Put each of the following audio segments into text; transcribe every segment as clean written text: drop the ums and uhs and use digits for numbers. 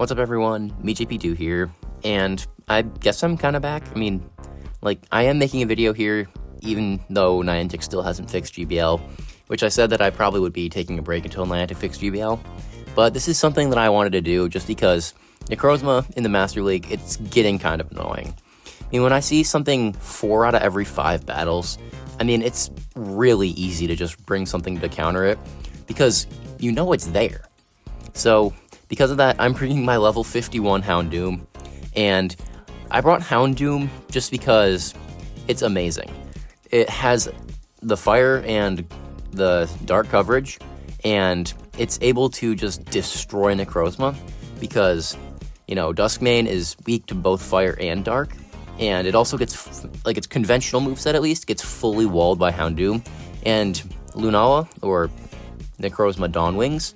What's up everyone, MeJP2 here, and I guess I'm kind of back. I am making a video here, even though Niantic still hasn't fixed GBL, which I said that I probably would be taking a break until Niantic fixed GBL, but this is something that I wanted to do just because Necrozma in the Master League, it's getting kind of annoying. When I see something 4 out of every 5 battles, it's really easy to just bring something to counter it, because you know it's there. So, because of that, I'm bringing my level 51 Houndoom, and I brought Houndoom just because it's amazing. It has the fire and the dark coverage, and it's able to just destroy Necrozma, because, Duskmane is weak to both fire and dark, and it also gets, its conventional moveset at least, gets fully walled by Houndoom, and Lunala, or Necrozma Dawnwings,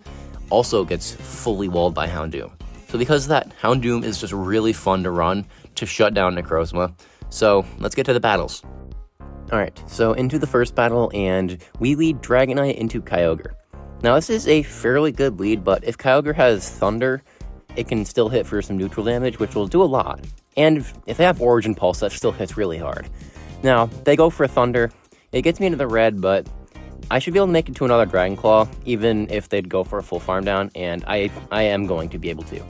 also gets fully walled by Houndoom. So because of that, Houndoom is just really fun to run to shut down Necrozma. So let's get to the battles. Alright, so into the first battle, and we lead Dragonite into Kyogre. Now this is a fairly good lead, but if Kyogre has Thunder, it can still hit for some neutral damage, which will do a lot. And if they have Origin Pulse, that still hits really hard. Now, they go for Thunder. It gets me into the red, but I should be able to make it to another Dragon Claw, even if they'd go for a full farm down, and I am going to be able to.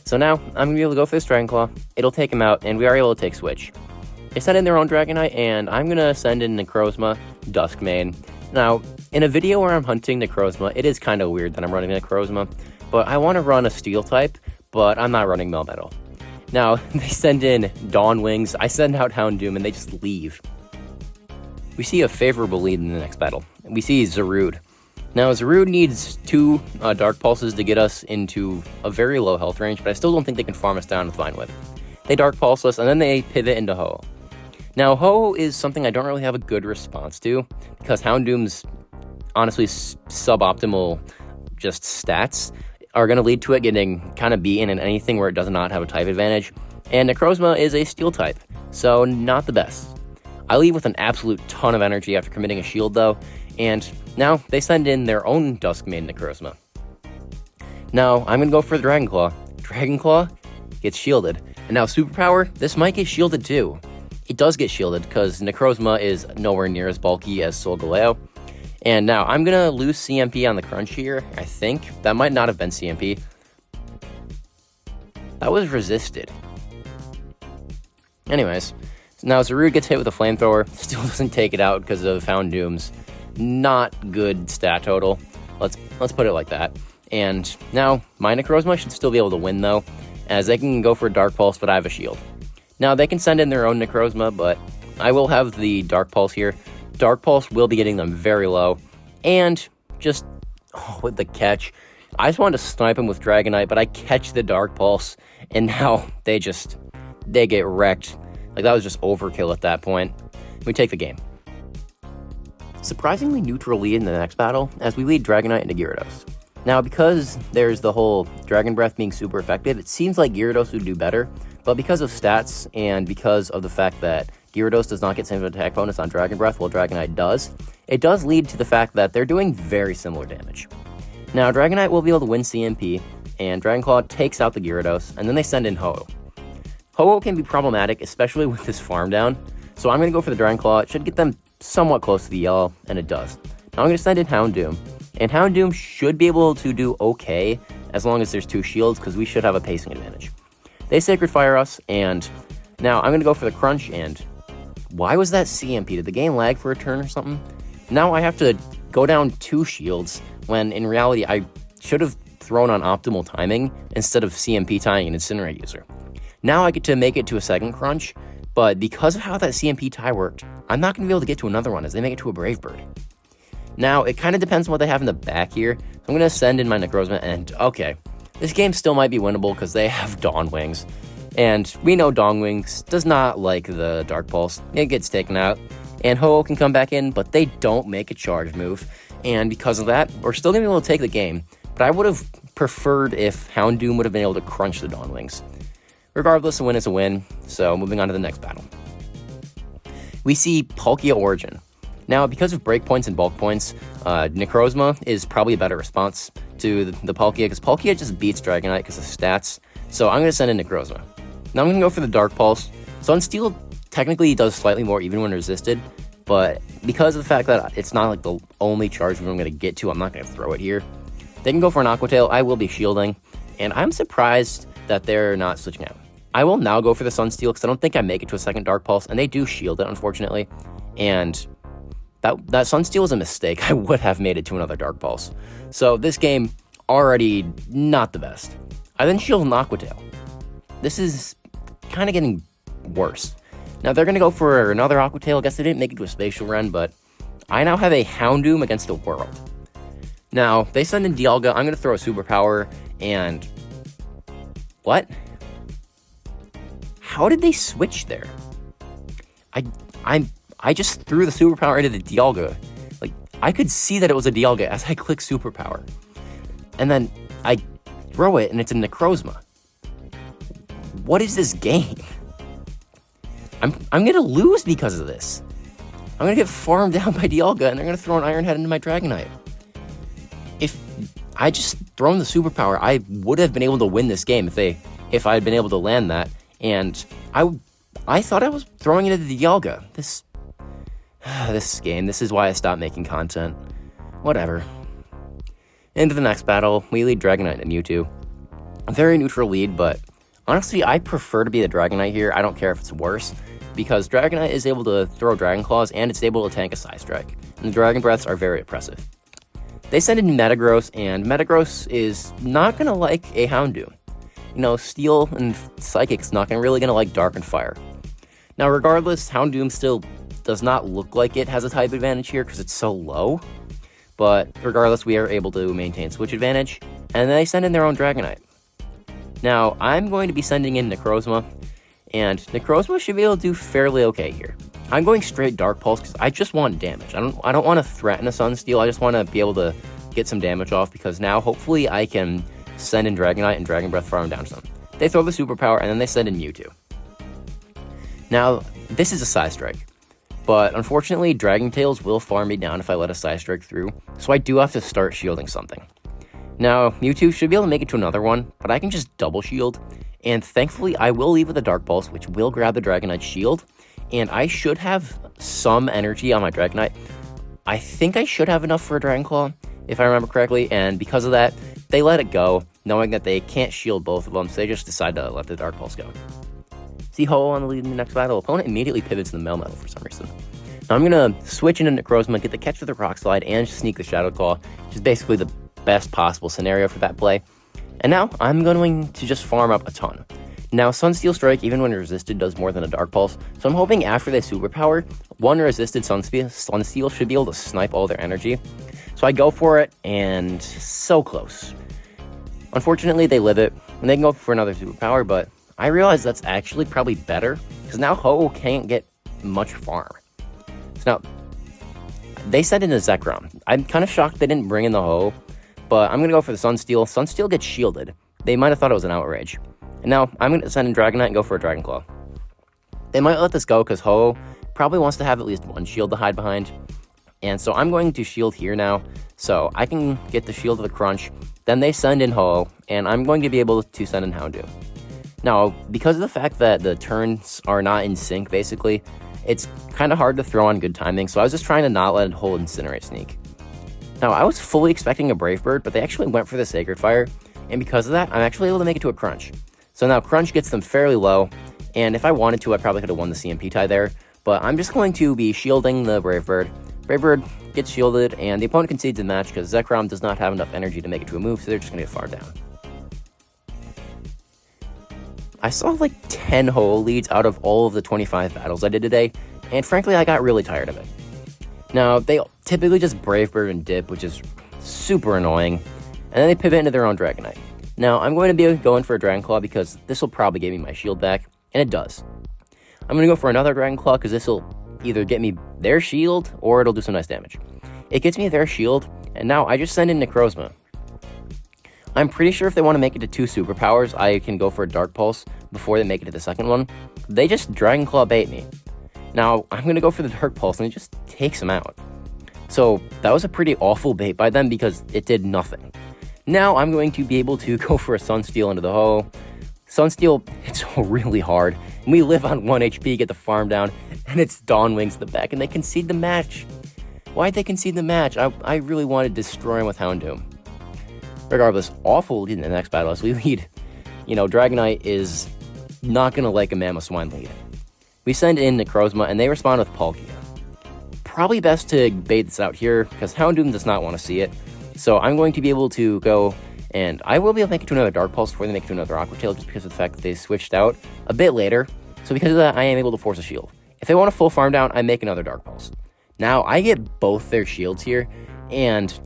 So now, I'm going to be able to go for this Dragon Claw, it'll take him out, and we are able to take Switch. They send in their own Dragonite, and I'm going to send in Necrozma, Duskmane. Now, in a video where I'm hunting Necrozma, it is kind of weird that I'm running Necrozma, but I want to run a Steel type, but I'm not running Melmetal. Now, they send in Dawnwings, I send out Houndoom, and they just leave. We see a favorable lead in the next battle. We see Zarude. Now, Zarude needs 2 Dark Pulses to get us into a very low health range, but I still don't think they can farm us down with Vine Whip. They Dark Pulse us, and then they pivot into Ho-Oh. Now, Ho-Oh is something I don't really have a good response to, because Houndoom's, honestly, suboptimal just stats are going to lead to it getting kind of beaten in anything where it does not have a type advantage, and Necrozma is a Steel type, so not the best. I leave with an absolute ton of energy after committing a shield, though, and now they send in their own Duskmane Necrozma. Now, I'm going to go for the Dragon Claw. Dragon Claw gets shielded. And now, Superpower, this might get shielded too. It does get shielded, because Necrozma is nowhere near as bulky as Solgaleo. And now, I'm going to lose CMP on the Crunch here, I think. That might not have been CMP. That was resisted. Anyways, now Zarude gets hit with a Flamethrower, still doesn't take it out because of Houndoom's not good stat total. Let's put it like that. And now, my Necrozma should still be able to win though, as they can go for Dark Pulse, but I have a shield. Now, they can send in their own Necrozma, but I will have the Dark Pulse here. Dark Pulse will be getting them very low, and just, with the catch, I just wanted to snipe him with Dragonite, but I catch the Dark Pulse, and now they get wrecked. That was just overkill at that point. We take the game. Surprisingly neutral lead in the next battle, as we lead Dragonite into Gyarados. Now, because there's the whole Dragon Breath being super effective, it seems like Gyarados would do better, but because of stats, and because of the fact that Gyarados does not get same attack bonus on Dragon Breath, while Dragonite does, it does lead to the fact that they're doing very similar damage. Now, Dragonite will be able to win CMP, and Dragon Claw takes out the Gyarados, and then they send in Ho-Oh. Ho-Oh can be problematic, especially with this farm down, so I'm going to go for the Dragon Claw. It should get them somewhat close to the yellow, and it does. Now I'm going to send in Houndoom, and Houndoom should be able to do okay, as long as there's 2 shields, because we should have a pacing advantage. They Sacred Fire us, and now I'm going to go for the Crunch, and why was that CMP? Did the game lag for a turn or something? Now I have to go down 2 shields, when in reality I should have thrown on optimal timing, instead of CMP tying an Incinerate user. Now I get to make it to a second Crunch, but because of how that CMP tie worked, I'm not going to be able to get to another one as they make it to a Brave Bird. Now, it kind of depends on what they have in the back here. So I'm going to send in my Necrozma, and okay, this game still might be winnable because they have Dawnwings. And we know Dawnwings does not like the Dark Pulse. It gets taken out, and Ho-Oh can come back in, but they don't make a charge move. And because of that, we're still going to be able to take the game, but I would have preferred if Houndoom would have been able to crunch the Dawnwings. Regardless, a win is a win, so moving on to the next battle. We see Palkia Origin. Now, because of breakpoints and bulk points, Necrozma is probably a better response to the Palkia, because Palkia just beats Dragonite because of stats. So I'm going to send in necrozma. Now I'm going to go for the Dark Pulse. Sunsteel technically does slightly more even when resisted, but because of the fact that it's not like the only charge move I'm going to get to, I'm not going to throw it here. They can go for an Aqua Tail. I will be shielding, and I'm surprised that they're not switching out. I will now go for the Sunsteel because I don't think I make it to a second Dark Pulse, and they do shield it, unfortunately. And that Sunsteel was a mistake. I would have made it to another Dark Pulse. So this game, already not the best. I then shield an Aqua Tail. This is kind of getting worse. Now they're going to go for another Aqua Tail. I guess they didn't make it to a Spatial Rend, but I now have a Houndoom against a World. Now, they send in Dialga. I'm going to throw a Superpower, and... What? How did they switch there? I just threw the Superpower into the Dialga. Like, I could see that it was a Dialga as I click Superpower. And then I throw it, and it's a Necrozma. What is this game? I'm going to lose because of this. I'm going to get farmed down by Dialga, and they're going to throw an Iron Head into my Dragonite. If I just thrown the Superpower, I would have been able to win this game if I had been able to land that. And I thought I was throwing it into the Dialga. This game, this is why I stopped making content. Whatever. Into the next battle, we lead Dragonite and Mewtwo. A very neutral lead, but honestly, I prefer to be the Dragonite here. I don't care if it's worse, because Dragonite is able to throw Dragon Claws, and it's able to tank a Psystrike. And the Dragon Breaths are very oppressive. They send in Metagross, and Metagross is not going to like a Houndoom. You know, Steel and Psychic's not really going to like Dark and Fire. Now, regardless, Houndoom still does not look like it has a type advantage here because it's so low. But regardless, we are able to maintain switch advantage, and they send in their own Dragonite. Now, I'm going to be sending in Necrozma, and Necrozma should be able to do fairly okay here. I'm going straight Dark Pulse because I just want damage. I don't want to threaten a Sunsteel. I just want to be able to get some damage off because now hopefully I can send in Dragonite and Dragon Breath farm down some. They throw the Superpower and then they send in Mewtwo. Now, this is a Psystrike, but unfortunately Dragon Tails will farm me down if I let a Psystrike through, so I do have to start shielding something. Now, Mewtwo should be able to make it to another one, but I can just double shield, and thankfully I will leave with a Dark Pulse, which will grab the Dragonite shield, and I should have some energy on my Dragonite. I think I should have enough for a Dragon Claw, if I remember correctly, and because of that, they let it go, knowing that they can't shield both of them, so they just decide to let the Dark Pulse go. See Ho on the lead in the next battle. Opponent immediately pivots to the Melmetal for some reason. Now I'm going to switch into Necrozma, get the catch with the Rock Slide, and sneak the Shadow Claw, which is basically the best possible scenario for that play. And now I'm going to just farm up a ton. Now, Sunsteel Strike, even when resisted, does more than a Dark Pulse, so I'm hoping after they Superpower, one resisted Sunsteel should be able to snipe all their energy. So I go for it, and so close. Unfortunately, they live it, and they can go for another Superpower, but I realize that's actually probably better, because now Ho can't get much farm. So now, they sent in a Zekrom. I'm kind of shocked they didn't bring in the Ho, but I'm going to go for the Sunsteel. Sunsteel gets shielded. They might have thought it was an Outrage. And now, I'm going to send in Dragonite and go for a Dragon Claw. They might let this go because Ho probably wants to have at least one shield to hide behind. And so I'm going to shield here now, so I can get the shield of the Crunch. Then they send in Ho, and I'm going to be able to send in Houndoom. Now, because of the fact that the turns are not in sync, basically, it's kind of hard to throw on good timing, so I was just trying to not let Ho Incinerate sneak. Now, I was fully expecting a Brave Bird, but they actually went for the Sacred Fire, and because of that, I'm actually able to make it to a Crunch. So now Crunch gets them fairly low, and if I wanted to, I probably could have won the CMP tie there, but I'm just going to be shielding the Brave Bird. Brave Bird gets shielded, and the opponent concedes the match because Zekrom does not have enough energy to make it to a move, so they're just going to get far down. I saw like 10 Ho leads out of all of the 25 battles I did today, and frankly, I got really tired of it. Now, they typically just Brave Bird and dip, which is super annoying, and then they pivot into their own Dragonite. Now, I'm going to be going for a Dragon Claw because this will probably give me my shield back, and it does. I'm going to go for another Dragon Claw because this will either get me their shield or it'll do some nice damage. It gets me their shield, and now I just send in Necrozma. I'm pretty sure if they want to make it to 2 Superpowers, I can go for a Dark Pulse before they make it to the second one. They just Dragon Claw bait me. Now, I'm going to go for the Dark Pulse, and it just takes them out. So, that was a pretty awful bait by them because it did nothing. Now, I'm going to be able to go for a Sunsteel into the Ho, Sunsteel, it's really hard. And we live on 1 HP, get the farm down, and it's Dawn Wings in the back, and they concede the match. Why'd they concede the match? I really wanted to destroy him with Houndoom. Regardless, awful lead in the next battle as we lead. You know, Dragonite is not going to like a Mamoswine lead. We send in Necrozma, and they respond with Palkia. Probably best to bait this out here, because Houndoom does not want to see it. So I'm going to be able to go, and I will be able to make it to another Dark Pulse before they make it to another Aqua Tail, just because of the fact that they switched out a bit later. So because of that, I am able to force a shield. If they want a full farm down, I make another Dark Pulse. Now, I get both their shields here, and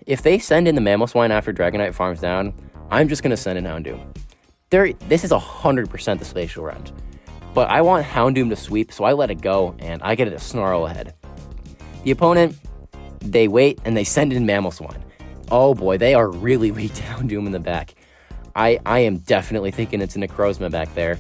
if they send in the Mamoswine after Dragonite farms down, I'm just going to send in Houndoom. This is 100% the Spatial Rend, but I want Houndoom to sweep, so I let it go, and I get it a Snarl ahead. The opponent, they wait, and they send in Mamoswine. Oh boy, they are really weak to Houndoom in the back. I am definitely thinking it's a Necrozma back there.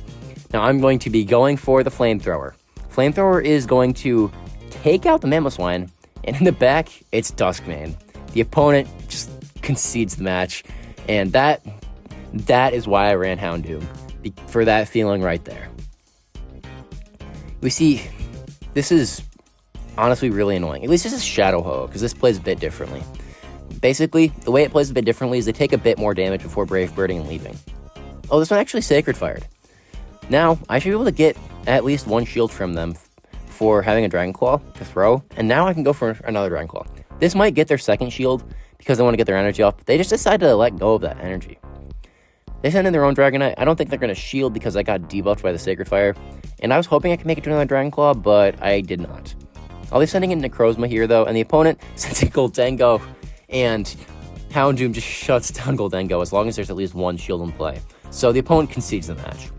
Now, I'm going to be going for the Flamethrower. Flamethrower is going to take out the Mamoswine, and in the back, it's Duskmane. The opponent just concedes the match, and that is why I ran Houndoom, for that feeling right there. We see, this is honestly really annoying. At least this is Shadow Ho, because this plays a bit differently. Basically, the way it plays a bit differently is they take a bit more damage before Brave Birding and leaving. Oh, this one actually Sacred Fired. Now, I should be able to get at least one shield from them for having a Dragon Claw to throw, and now I can go for another Dragon Claw. This might get their second shield because they want to get their energy off, but they just decided to let go of that energy. They send in their own Dragonite. I don't think they're going to shield because I got debuffed by the Sacred Fire, and I was hoping I could make it to another Dragon Claw, but I did not. I'll be sending in Necrozma here, though, and the opponent sends in Goldengo, and Houndoom just shuts down Goldengo as long as there's at least one shield in play. So the opponent concedes the match.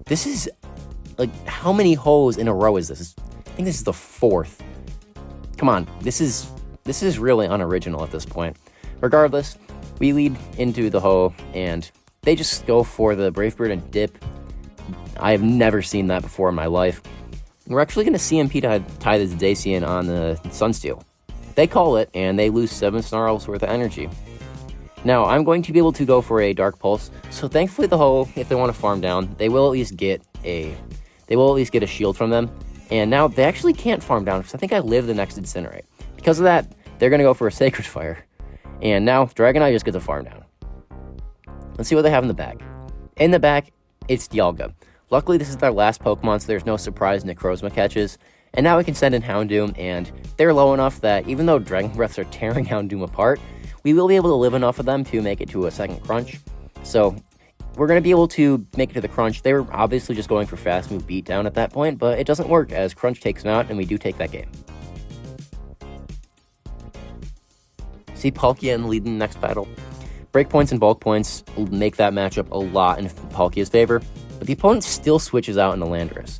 This is, like, how many hoes in a row is this? I think this is the fourth. Come on, this is really unoriginal at this point. Regardless, we lead into the hoe, and they just go for the Brave Bird and dip. I have never seen that before in my life. We're actually going to CMP to tie the Dacian on the Sunsteel. They call it, and they lose 7 Snarls worth of energy. Now, I'm going to be able to go for a Dark Pulse, so thankfully the hoe, if they want to farm down, they will at least get a shield from them. And now they actually can't farm down, because I think I live the next Incinerate. Because of that, they're going to go for a Sacred Fire. And now, Dragonite just gets a farm down. Let's see what they have in the bag. In the back, it's Dialga. Luckily, this is their last Pokemon, so there's no surprise Necrozma catches. And now we can send in Houndoom, and they're low enough that even though Dragon Breaths are tearing Houndoom apart, we will be able to live enough of them to make it to a second Crunch. So, we're going to be able to make it to the Crunch. They were obviously just going for Fast Move Beatdown at that point, but it doesn't work as Crunch takes them out, and we do take that game. See Palkia in the lead in the next battle. Breakpoints and bulk points will make that matchup a lot in Palkia's favor, but the opponent still switches out into Landorus.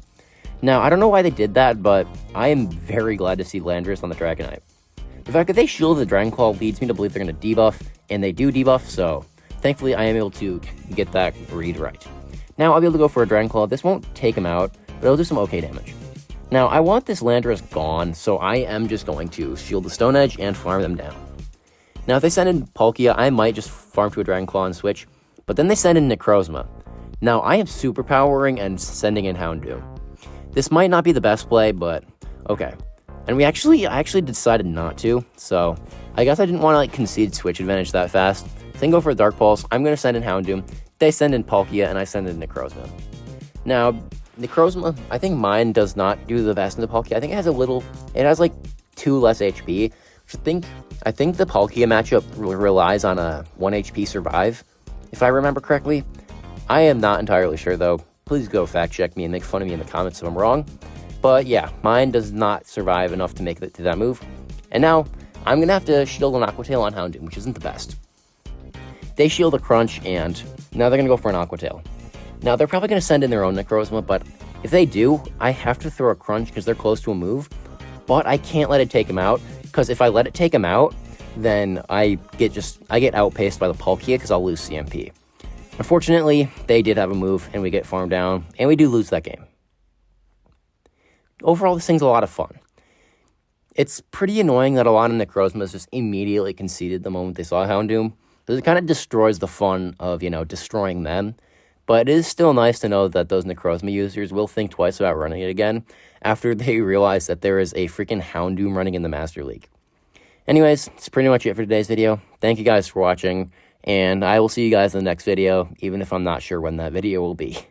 Now, I don't know why they did that, but I am very glad to see Landorus on the Dragonite. The fact that they shielded the Dragon Claw leads me to believe they're going to debuff, and they do debuff, so thankfully I am able to get that read right. Now, I'll be able to go for a Dragon Claw. This won't take him out, but it'll do some okay damage. Now, I want this Landorus gone, so I am just going to shield the Stone Edge and farm them down. Now, if they send in Palkia, I might just farm to a Dragon Claw and switch, but then they send in Necrozma. Now, I am superpowering and sending in Houndoom. This might not be the best play, but okay. And I actually decided not to, so I guess I didn't want to concede switch advantage that fast. Then go for a Dark Pulse. I'm going to send in Houndoom. They send in Palkia, and I send in Necrozma. Now, Necrozma, I think mine does not do the best in the Palkia. I think it has like 2 less HP. I think the Palkia matchup relies on a 1 HP survive, if I remember correctly. I am not entirely sure, though. Please go fact check me and make fun of me in the comments if I'm wrong. But yeah, mine does not survive enough to make it to that move. And now, I'm going to have to shield an Aqua Tail on Houndoom, which isn't the best. They shield a Crunch, and now they're going to go for an Aqua Tail. Now, they're probably going to send in their own Necrozma, but if they do, I have to throw a Crunch because they're close to a move. But I can't let it take him out, because if I let it take him out, then I get outpaced by the Palkia because I'll lose CMP. Unfortunately, they did have a move, and we get farmed down, and we do lose that game. Overall, this thing's a lot of fun. It's pretty annoying that a lot of Necrozmas just immediately conceded the moment they saw Houndoom, So it kind of destroys the fun of, destroying them. But it is still nice to know that those necrozma users will think twice about running it again after they realize that there is a freaking Houndoom running in the Master League. Anyways, that's pretty much it for today's video. Thank you guys for watching, and I will see you guys in the next video, even if I'm not sure when that video will be.